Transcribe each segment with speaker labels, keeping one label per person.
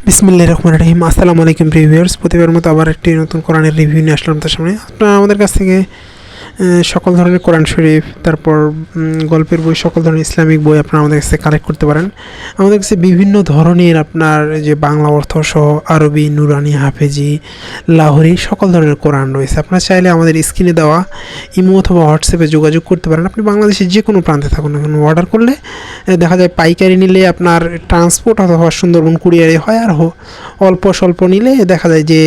Speaker 1: বিসমিল্লাহির রহমানির রহিম। আসসালামু আলাইকুম ভিউয়ার্স, প্রতিবারের মতো আবার একটি নতুন কোরআনের রিভিউ নিয়ে আসলাম তার সামনে। আপনারা আমাদের কাছ থেকে সকল ধরনের কোরআন শরীফ, তারপর গল্পের বই, সকল ধরনের ইসলামিক বই আপনারা আমাদের কাছে কালেক্ট করতে পারেন। আমাদের কাছে বিভিন্ন ধরনের আপনার যে বাংলা অর্থ সহ আরবি, নুরানি, হাফেজি, লাহোরি সকল ধরনের কোরআন রয়েছে। আপনারা চাইলে আমাদের স্ক্রিনে দেওয়া ইমো অথবা হোয়াটসঅ্যাপে যোগাযোগ করতে পারেন। আপনি বাংলাদেশের যে কোনো প্রান্তে থাকুন না কেন, অর্ডার করলে দেখা যায় পাইকারি নিলে আপনার ট্রান্সপোর্ট অথবা সুন্দরবন কুরিয়ারে হয়, আর অল্প স্বল্প নিলে দেখা যায় যে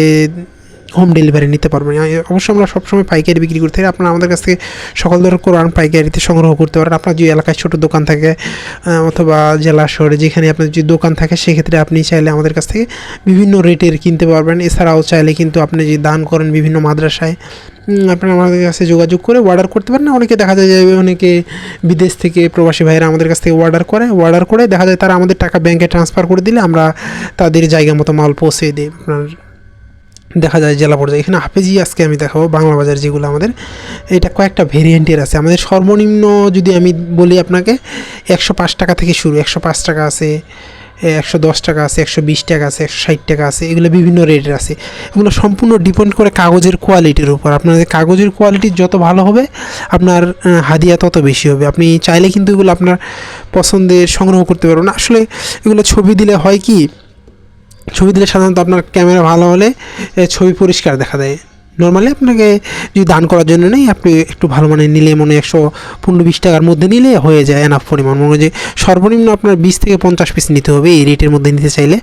Speaker 1: হোম ডেলিভারি নিতে পারবেন। অবশ্যই আমরা সবসময় পাইকারি বিক্রি করতে থাকি। আপনারা আমাদের কাছ থেকে সকল ধরনের কোরআন পাইকারিতে সংগ্রহ করতে পারেন। আপনার যে এলাকায় ছোটো দোকান থাকে অথবা জেলা শহরে যেখানে আপনার যে দোকান থাকে, সেক্ষেত্রে আপনি চাইলে আমাদের কাছ থেকে বিভিন্ন রেটের কিনতে পারবেন। এছাড়াও চাইলে কিন্তু আপনি যে দান করেন বিভিন্ন মাদ্রাসায়, আপনারা আমাদের কাছে যোগাযোগ করে অর্ডার করতে পারেন। অনেকে দেখা যায় যে অনেকে বিদেশ থেকে প্রবাসী ভাইরা আমাদের কাছ থেকে অর্ডার করে দেখা যায় তারা আমাদের টাকা ব্যাংকে ট্রান্সফার করে দিলে আমরা তাদের জায়গা মতো মাল পৌঁছে দিই। আপনার দেখা যায় জেলা পর্যায়ে। এখানে হাফেজি আজকে আমি দেখাবো বাংলা বাজার যেগুলো আমাদের, এটা কয়েকটা ভেরিয়েন্টের আছে। আমাদের সর্বনিম্ন যদি আমি বলি আপনাকে 105 টাকা থেকে শুরু। 105 টাকা আছে, 110 টাকা আছে, 120 টাকা আছে, 160 টাকা আছে, এগুলো বিভিন্ন রেটের আছে। এগুলো সম্পূর্ণ ডিপেন্ড করে কাগজের কোয়ালিটির উপর। আপনাদের কাগজের কোয়ালিটি যত ভালো হবে আপনার হাদিয়া তত বেশি হবে। আপনি চাইলে কিন্তু এগুলো আপনার পছন্দের সংগ্রহ করতে পারবেন। আসলে এগুলো ছবি দিলে হয় কি, ছবি দিলে সাধারণত আপনার ক্যামেরা ভালো হলে ছবি পরিষ্কার দেখা দেয়। নর্মালি আপনাকে যদি দান করার জন্য নেই, আপনি একটু ভালো মানে নিলে মনে 115-20 টাকার মধ্যে নিলে হয়ে যায় এনাফ পরিমাণ। মনে যে সর্বনিম্ন আপনার 20 থেকে 50 পিস নিতে হবে এই রেটের মধ্যে নিতে চাইলে।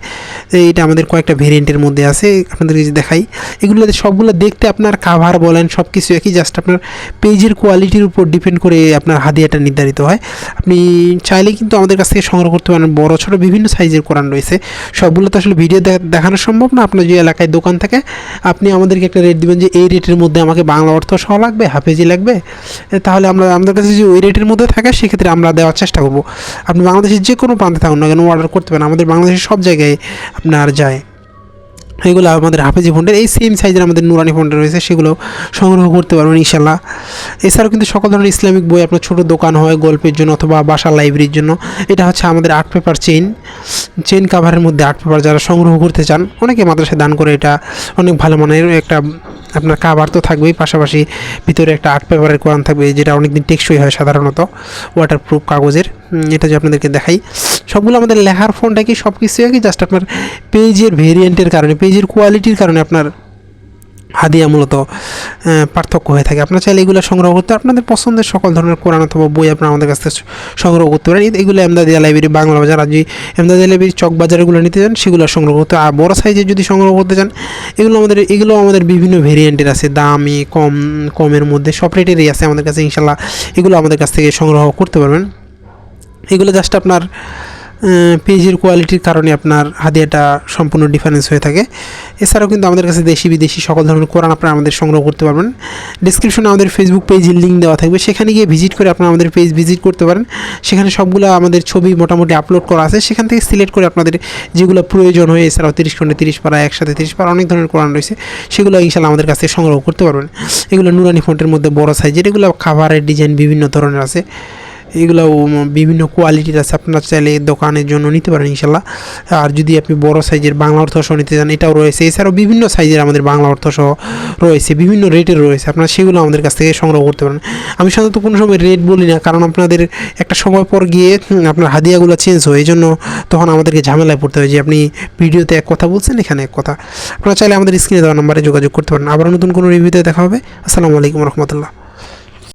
Speaker 1: এটা আমাদের কয়েকটা ভেরিয়েন্টের মধ্যে আছে, আপনাদেরকে যদি দেখাই। এগুলোতে সবগুলো দেখতে আপনার কাভার বলেন সব কিছু একই, জাস্ট আপনার পেজের কোয়ালিটির উপর ডিপেন্ড করে আপনার হাদিয়াটা নির্ধারিত হয়। আপনি চাইলে কিন্তু আমাদের কাছ থেকে সংগ্রহ করতে পারেন। বড় ছোটো বিভিন্ন সাইজের কোরআন রয়েছে। সবগুলো তো আসলে ভিডিও দেখানো সম্ভব না। আপনার যে এলাকায় দোকান থাকে আপনি আমাদেরকে একটা রেট দেবেন যে এই রেটের মধ্যে আমাকে বাংলা অর্থ সহ লাগবে, হাফেজি লাগবে, তাহলে আমরা আমাদের কাছে যে ওই রেটের মধ্যে থাকে সেক্ষেত্রে আমরা দেওয়ার চেষ্টা করব। আপনি বাংলাদেশের যে কোনো প্রান্তে থাকুন না কেন অর্ডার করতে পারেন, আমাদের বাংলাদেশের সব জায়গায় আপনার যায়। এগুলো আমাদের হাফেজি ফন্ডের এই সেম সাইজের আমাদের নুরানি ফন্ডের রয়েছে, সেগুলো সংগ্রহ করতে পারবেন ইনশাল্লাহ। এছাড়াও কিন্তু সকল ধরনের ইসলামিক বই আপনার ছোটো দোকান হয় গল্পের জন্য অথবা বাসার লাইব্রেরির জন্য। এটা হচ্ছে আমাদের 8 পেপার চেইন কাভারের মধ্যে 8 পেপার যারা সংগ্রহ করতে চান, অনেকে মাদ্রাসায় দান করে। এটা অনেক ভালো মানের একটা আপনার কাভার তো থাকবেই, পাশাপাশি ভিতরে একটা 8 পেপারের কোরআন থাকবে, যেটা অনেকদিন টেকসই হয় সাধারণত, ওয়াটারপ্রুফ কাগজের। এটা যে আপনাদেরকে দেখাই, সবগুলো আমাদের লেখার ফোনটা কি সব কিছু একই, জাস্ট আপনার পেজের ভেরিয়েন্টের কারণে, পেজের কোয়ালিটির কারণে আপনার হাদিয়া মূলত পার্থক্য হয়ে থাকে। আপনারা চাইলে এগুলো সংগ্রহ করতে আপনাদের পছন্দের সকল ধরনের কোরআন অথবা বই আপনারা আমাদের কাছ থেকে সংগ্রহ করতে পারেন। এগুলো এমদাদিয়া লাইব্রেরি, বাংলা বাজার, আর যে এমদাদিয়া লাইব্রেরি চক বাজারগুলো নিতে চান সেগুলো সংগ্রহ করতে। আর বড় সাইজের যদি সংগ্রহ করতে চান, এগুলো আমাদের বিভিন্ন ভেরিয়েন্টের আছে, দামি কমের মধ্যে সব রেটেরই আছে আমাদের কাছে ইনশাল্লাহ। এগুলো আমাদের কাছ থেকে সংগ্রহ করতে পারবেন। এগুলো জাস্ট আপনার পেজের কোয়ালিটির কারণে আপনার হাদিয়াটা সম্পূর্ণ ডিফারেন্স হয়ে থাকে। এছাড়াও কিন্তু আমাদের কাছে দেশি বিদেশি সকল ধরনের কোরআন আপনারা আমাদের সংগ্রহ করতে পারবেন। ডিসক্রিপশনে আমাদের ফেসবুক পেজের লিঙ্ক দেওয়া থাকবে, সেখানে গিয়ে ভিজিট করে আপনারা আমাদের পেজ ভিজিট করতে পারেন। সেখানে সবগুলো আমাদের ছবি মোটামুটি আপলোড করা আছে, সেখান থেকে সিলেক্ট করে আপনাদের যেগুলো প্রয়োজন হয়, এছাড়াও 30 খণ্ডে 30 পারা, একসাথে 30 পারা অনেক ধরনের কোরআন রয়েছে, সেগুলো ইনশাল্লাহ আমাদের কাছে সংগ্রহ করতে পারবেন। এগুলো নুরানি ফন্টের মধ্যে বড় সাইজের, এগুলো খাবারের ডিজাইন বিভিন্ন ধরনের আছে, এগুলো বিভিন্ন কোয়ালিটির আছে। আপনারা চাইলে দোকানের জন্য নিতে পারেন ইনশাল্লাহ। আর যদি আপনি বড় সাইজের বাংলা অর্থ সহ নিতে চান, এটাও রয়েছে। এছাড়াও বিভিন্ন সাইজের আমাদের বাংলা অর্থ সহ রয়েছে, বিভিন্ন রেটের রয়েছে, আপনারা সেগুলো আমাদের কাছ থেকে সংগ্রহ করতে পারেন। আমি সাধারণত কোনো সময় রেট বলি না, কারণ আপনাদের একটা সময় পর গিয়ে আপনার হাদিয়াগুলো চেঞ্জ হয়, এই জন্য তখন আমাদেরকে ঝামেলায় পড়তে হয় যে আপনি ভিডিওতে এক কথা বলছেন, এখানে এক কথা। আপনারা চাইলে আমাদের স্ক্রিনে দেওয়া নাম্বারে যোগাযোগ করতে পারেন। আবার নতুন কোনো রিভিউতে দেখা হবে। আসসালামু আলাইকুম রহমতুল্লাহ।